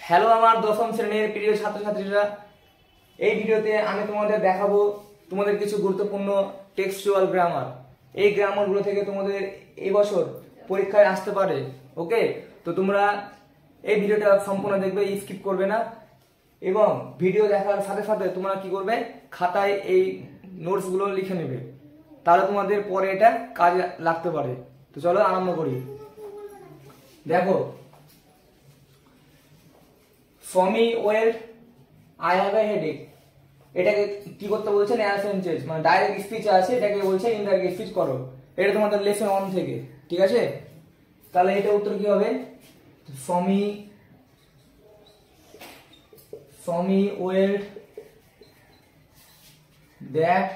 Hello আমার দশম শ্রেণীর প্রিয় ছাত্রছাত্রীরা, এই ভিডিওতে আমি তোমাদের দেখাবো তোমাদের কিছু গুরুত্বপূর্ণ টেক্সচুয়াল গ্রামার। এই গ্রামারগুলো থেকে তোমাদের এই বছর পরীক্ষায় আসতে পারে। ওকে, তো তোমরা এই ভিডিওটা সম্পূর্ণ দেখবে, স্কিপ করবে না। এবং ভিডিও দেখার সাথে সাথে তোমরা কি করবে, খাতায় এই নোটসগুলো লিখে নেবে, তাহলে তোমাদের পরে এটা কাজে লাগতে পারে। তো চলো আরম্ভ করি। দেখো, Fahmi wailed I have a headache, এটাকে কি করতে বলছে, নেয়ার সেন্টেন্স মানে ডাইরেক্ট স্পিচ আছে, এটাকে বলছে ইনডাইরেক্ট স্পিচ করো। এটা তোমাদের লেসন 1 থেকে, ঠিক আছে? তাহলে এটা উত্তর কি হবে, Fahmi wailed that,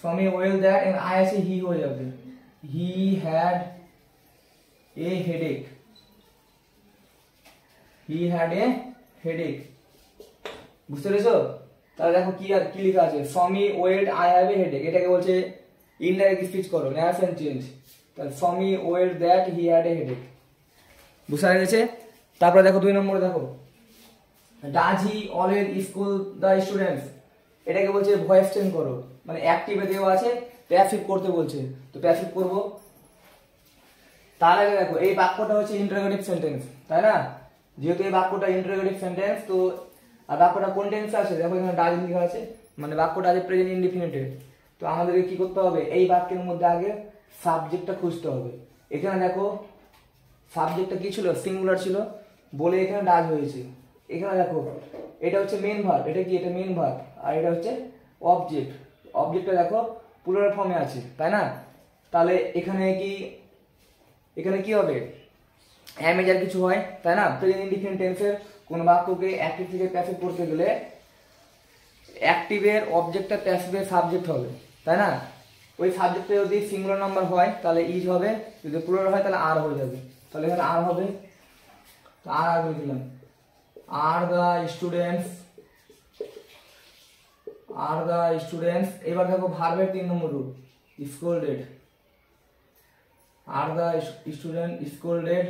Fahmi wailed that and I আছে হি হয়ে যাবে, he had a headache, he had a headache. বুঝতে পেরেছো? তাহলে দেখো কি আর কি লেখা আছে, Fahmi wailed I have a headache, এটাকে বলছে ইনডাইরেক্ট স্পিচ করো, নেয়ার সেন্টেন্স। তাহলে Fahmi wailed that he had a headache. বুঝতে গেছে? তারপরে দেখো 2 নম্বরে দেখো, does he always scold the students, এটাকে বলছে ভয়েস চেঞ্জ করো, মানে অ্যাক্টিভে দেওয়া আছে, প্যাসিভ করতে বলছে, তো প্যাসিভ করব। তার আগে দেখো এই বাক্যটা হচ্ছে ইন্টারোগেটিভ সেন্টেন্স, তাই না? যেহেতু এই বাক্যটা ইন্টারোগেটিভ সেন্টেন্স, তো আর বাক্যটা কোন টেন্সে আছে, দেখো এখানে ডাজ লেখা আছে, মানে বাক্যটা আছে প্রেজেন্ট ইনডিফিনিটেড। তো আমাদেরকে কি করতে হবে, এই বাক্যের মধ্যে আগে সাবজেক্টটা খুঁজতে হবে। এখানে দেখো সাবজেক্টটা কি ছিল, সিঙ্গুলার ছিল বলে এখানে ডাজ হয়েছে। এখানে দেখো এটা হচ্ছে মেইন ভার্ব, এটা কি, এটা মেইন ভার্ব, আর এটা হচ্ছে অবজেক্ট। অবজেক্টটা দেখো প্লুরাল ফর্মে আছে, তাই না? তাহলে এখানে কি হবে, অ্যামেজার কিছু হয়, তাই না? প্রেজেন্ট ইনডিফিনিট টেন্সের কোন বাক্যকে অ্যাক্টিভ থেকে প্যাসিভ করতে গেলে অ্যাক্টিভের অবজেক্টটা প্যাসিভের সাবজেক্ট হবে, তাই না? ওই সাবজেক্টে যদি সিঙ্গুলার নাম্বার হয় তাহলে ইজ হবে, যদি প্লুরাল হয় তাহলে আর হয়ে যাবে। তাহলে এখানে আর হবে, তো আর আগে দিলাম, আর দ্য স্টুডেন্টস। এবার দেখো ভার্বের 3 নম্বর রূপ, স্কোল্ডেড, আর দ্য স্টুডেন্ট স্কোল্ডেড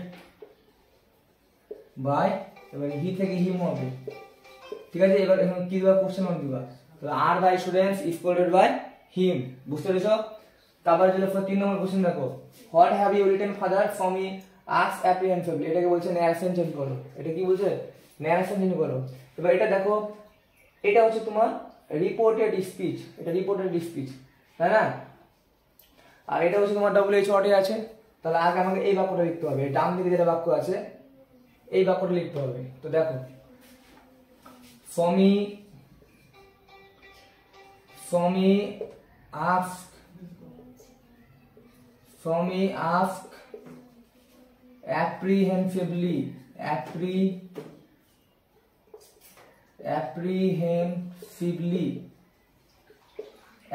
বাই, এবার হি থেকে হিম হবে, ঠিক আছে? এবার এখন কি দিবা, কোশ্চেন মার্ক দিবা, তাহলে আর the students scolded by him. বুঝতে পেরেছো? তারপরে চলে 3 নম্বর কোশ্চেন দেখো, what have you written father from me ask apprehensively, এটাকে বলছে ন্যারেশন চেঞ্জ করো। এটা কি বলছে, ন্যারেশন চেঞ্জ করো। এবার এটা দেখো, এটা হচ্ছে তোমার রিপোর্টেড স্পিচ, এটা রিপোর্টেড স্পিচ, তাই না? আর এটা হচ্ছে তোমার WH আছে। তাহলে আগে আমাকে এই বাক্যটা লিখতে হবে, ডান দিকে যেটা বাক্য আছে এই বাক্যটা লিখতে হবে। তো দেখো, ফমি ask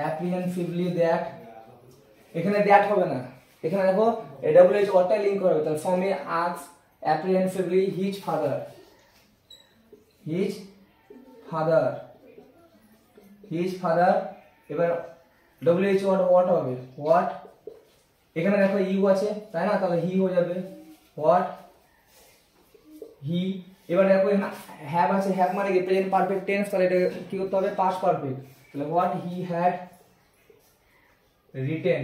apprehensively that, এখানে দ্যাট হবে না, এখানে দেখো WH ওয়ার্ডটা লিংক করবে। তাহলে ফমি ask apprehensively his father, এবার WH ওয়ার্ড হোয়াট হবে, হোয়াট, এখানে দেখো ইউ আছে, তাই না? তাহলে হি হয়ে যাবে, হোয়াট হি। এবার দেখো হ্যাভ আছে, হ্যাভ মানে কি প্রেজেন্ট পারফেক্ট টেন্স, তাহলে এটা কি করতে হবে, পাস্ট পারফেক্ট। তাহলে হোয়াট হি হ্যাড রিটেন,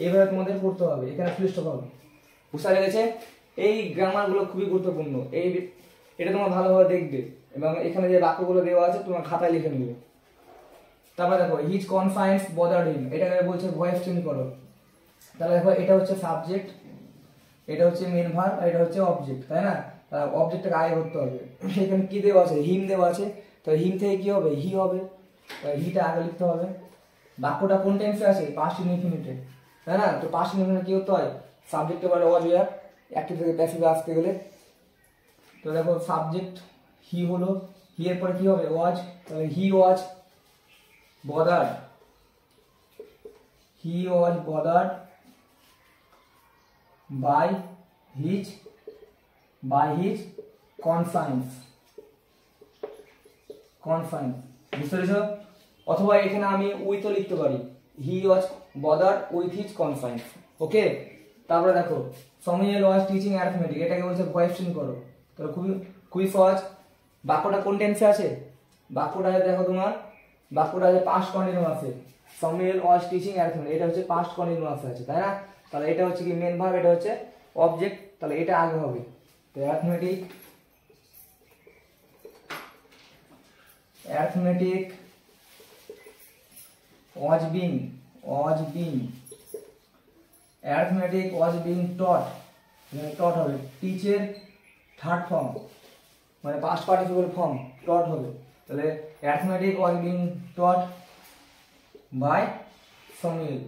এইভাবে তোমাদের পড়তে হবে, এখানে ফুল স্টপ হবে। বুঝতে পেরেছে? এই গ্রামারগুলো খুবই গুরুত্বপূর্ণ, এটা তোমরা ভালোভাবে দেখবে এবং এখানে যে বাক্যগুলো দেওয়া আছে তোমার খাতায় লিখে নেবে। তারপর দেখো হিজ কনফাইন্স বদার্ড হিম, এটাকে বলছে ভয়েস চেঞ্জ করো। তাহলে দেখো এটা হচ্ছে সাবজেক্ট, এটা হচ্ছে মেইন ভার্ব, আর এটা হচ্ছে অবজেক্ট, তাই না? অবজেক্টটাকে আগে করতে হবে। এখানে কি দেওয়া আছে, হিম দেওয়া আছে, তাহলে হিম থেকে কি হবে, হি হবে, হিটা আগে লিখতে হবে। বাক্যটা কোন টেন্সে আছে, পাস্ট ইনডিফিনিটে, তাই না? তো পাস্ট ইনডিফিনিটে কি করতে হয়, সাবজেক্ট এবারে ওয়াজ ওয়্যার, অ্যাক্টিভ থেকে প্যাসিভে আসতে গেলে। তো দেখো সাবজেক্ট হি হলো, হি এর পরে কি হবে, ওয়াজ, তাহলে হি ওয়াজ bothered, by his confines, বুঝতে পেরেছো? অথবা এখানে আমি উইথও লিখতে পারি, হি ওয়াজ বদার্ড উইথ হিজ কনফাইন্স। ওকে, তারপরে দেখো সমিয়েল ওয়াজ টিচিং অ্যারিথমেটিক, এটাকে বলছে ভয়েস ট্রেন করো। তাহলে খুবই খুবই সহজ। বাক্যটা কোন টেন্সে আছে? বাক্যটা দেখো তোমার, বাক্যটা আছে পাস্ট কন্টিনিউয়াসে। সমিয়েল ওয়াজ টিচিং অ্যারিথমেটিক, এটা হচ্ছে পাস্ট কন্টিনিউয়াসে আছে, তাই না? তাহলে এটা হচ্ছে কি মেন ভার্ব, এটা হচ্ছে অবজেক্ট, তাহলে এটা আগে হবে। তো অ্যারিথমেটিক was being taught, মানে taught হবে, টিচের থার্ড ফর্ম মানে পাস্ট পার্টিসিপল ফর্ম, taught হবে। তাহলে arithmetic was being taught by Samuel,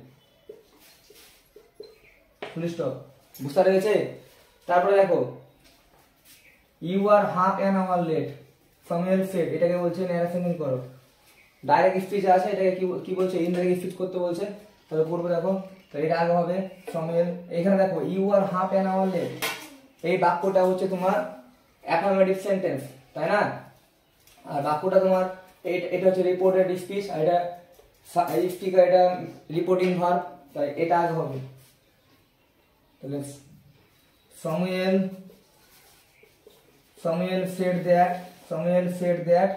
full stop. বুঝতে পেরেছে? তারপরে দেখো you are half an hour late, Samuel said, এটাকে বলছে ন্যারেশন করো। ডাইরেক্ট স্পিচ আছে, এটাকে কি বলছে? ইনডাইরেক্ট স্পিচ করতে বলছে। তাহলে করবো দেখো, তো এটা আগে হবে সমিয়েল। এখানে দেখো you are half an hour late, এই বাক্যটা হচ্ছে তোমার অ্যাফার্মেটিভ সেন্টেন্স, তাই না? আর বাক্যটা তোমার এটা হচ্ছে রিপোর্টেড স্পিচ, আর এটা স্পিকার, এটা রিপোর্টিং ভার্ব, তাই এটা আগে হবে। তাহলে সমিয়েল said that,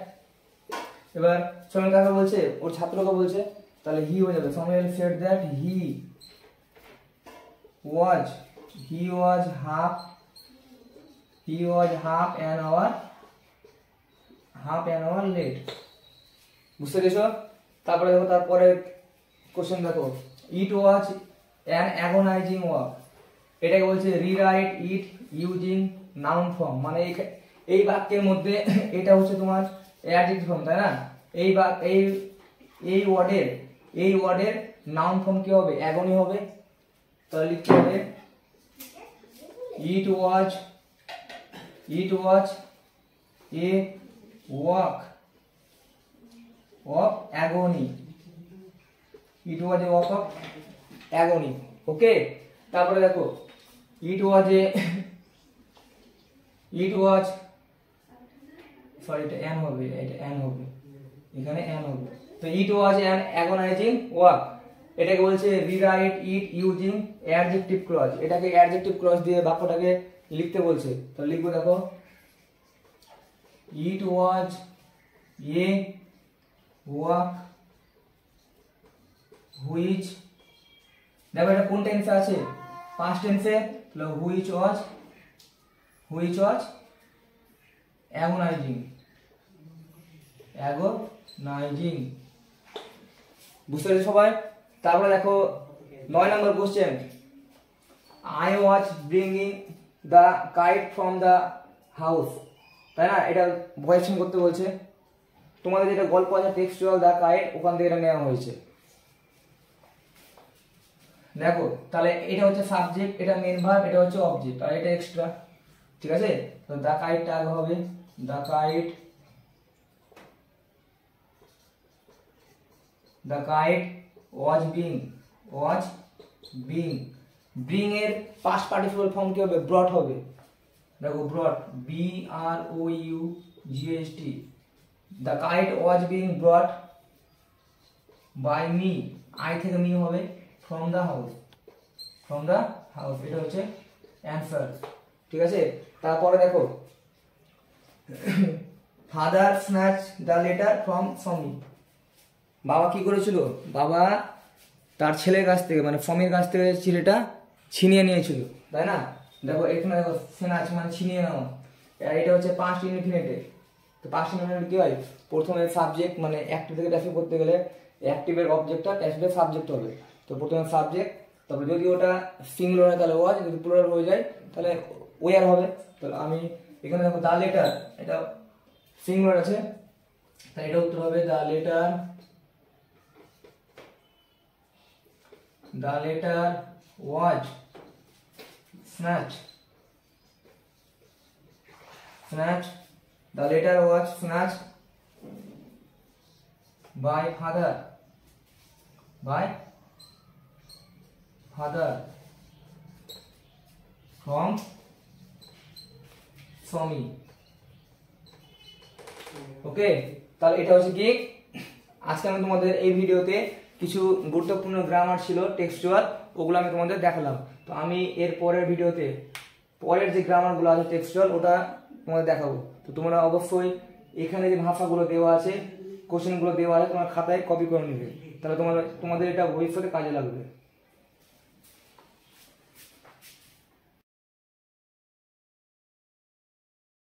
এবার সমিয়েল কাকে বলছে? ওর ছাত্রকে বলছে, তাহলে হি হয়ে যাবে। Samuel said that he was half an hour late, বুঝতে পেরেছো? তারপরে দেখো, তারপরে কোশ্চেন দেখো, it was an agonizing work, এটাকে বলছে rewrite it using noun form, মানে এই বাক্যের মধ্যে এটা হচ্ছে তোমার অ্যাডজেক্টিভ ফর্ম, তাই না? এই ওয়ার্ডের নাউন ফর্ম কি হবে? অ্যাগনি হবে। তাহলে লিখতে হবে it was a work of agony, ওকে। তারপরে দেখো it was সরি, এটা অ্যান হবে, এখানে অ্যান হবে। তো it was an agonizing work, এটাকে বলছে rewrite it using adjective clause, এটাকে অ্যাডজেক্টিভ ক্লজ দিয়ে বাক্যটাকে লিখতে বলছে। তো লিখবো দেখো, it was a work which, দেখো এটা কোন টেন্সে আছে? পাস্ট টেন্সে। তাহলে which was agonizing, বুঝতে পেরেছো সবাই? তারপরে দেখো 9 নম্বর question, I was bringing the kite from the house, তাই না? এটা ভয়েস করতে বলছে। তোমাদের যেটা গল্প আছে টেক্সচুয়াল দ্য কাইট, ওখান থেকে এটা নেওয়া হয়েছে। দেখো তাহলে এটা হচ্ছে সাবজেক্ট, এটা মেন ভার্ব, এটা হচ্ছে অবজেক্ট, আর এটা এক্সট্রা, ঠিক আছে? তো দ্য কাইটটা আগে হবে, the kite was being, bring এর পাস্ট পার্টিসিপল ফর্ম কি হবে? ব্রট হবে। দেখো ব্রট, BROUGHT, the kite was being brought by me, I থেকে মি হবে, from the house, এটা হচ্ছে অ্যানসার, ঠিক আছে? তারপরে দেখো father snatch the letter from Sami, বাবা কি করেছিল? বাবা তার ছেলের কাছ থেকে, মানে ফমির কাছ থেকে ছেলেটা ছিনিয়ে নিয়েছিল, তাই না? দেখো এখানে দেখো স্ন্যাচ মানে ছিনিয়ে নেওয়া, এটা হচ্ছে পাস্ট ইনডিফিনিটে। তো পাস্ট ইনডিফিনিট কি হয়? প্রথমে সাবজেক্ট, মানে অ্যাক্টিভ থেকে প্যাসিভ করতে গেলে অ্যাক্টিভের অবজেক্টটা প্যাসিভের সাবজেক্ট হবে। তো প্রথমে সাবজেক্ট, তারপর যদি ওটা সিঙ্গুলার হয় তাহলে ওয়াজ, যদি প্লুরাল হয়ে যায় তাহলে ওয়ার হবে। তাহলে আমি এখানে দেখো দ্য লেটার, এটা সিঙ্গুলার আছে, তাই এটা উত্তর হবে the letter was snatched, the letter was snatched by father from Swami, ওকে। তাহলে এটা হচ্ছে কি আজকে আমি তোমাদের এই ভিডিওতে কিছু গুরুত্বপূর্ণ গ্রামার ছিল টেক্সচুয়াল, ওগুলো আমি তোমাদের দেখালাম। তো আমি এর পরের ভিডিওতে পরের যে গ্রামারগুলো আছে টেক্সচুয়াল ওটা তোমাদের দেখাবো। তো তোমরা অবশ্যই এখানে যে ভাষাগুলো দেওয়া আছে, কোশ্চেনগুলো দেওয়া আছে, তোমার খাতায় কপি করে নিবে, তাহলে তোমাদের এটা ভবিষ্যতে কাজে লাগবে।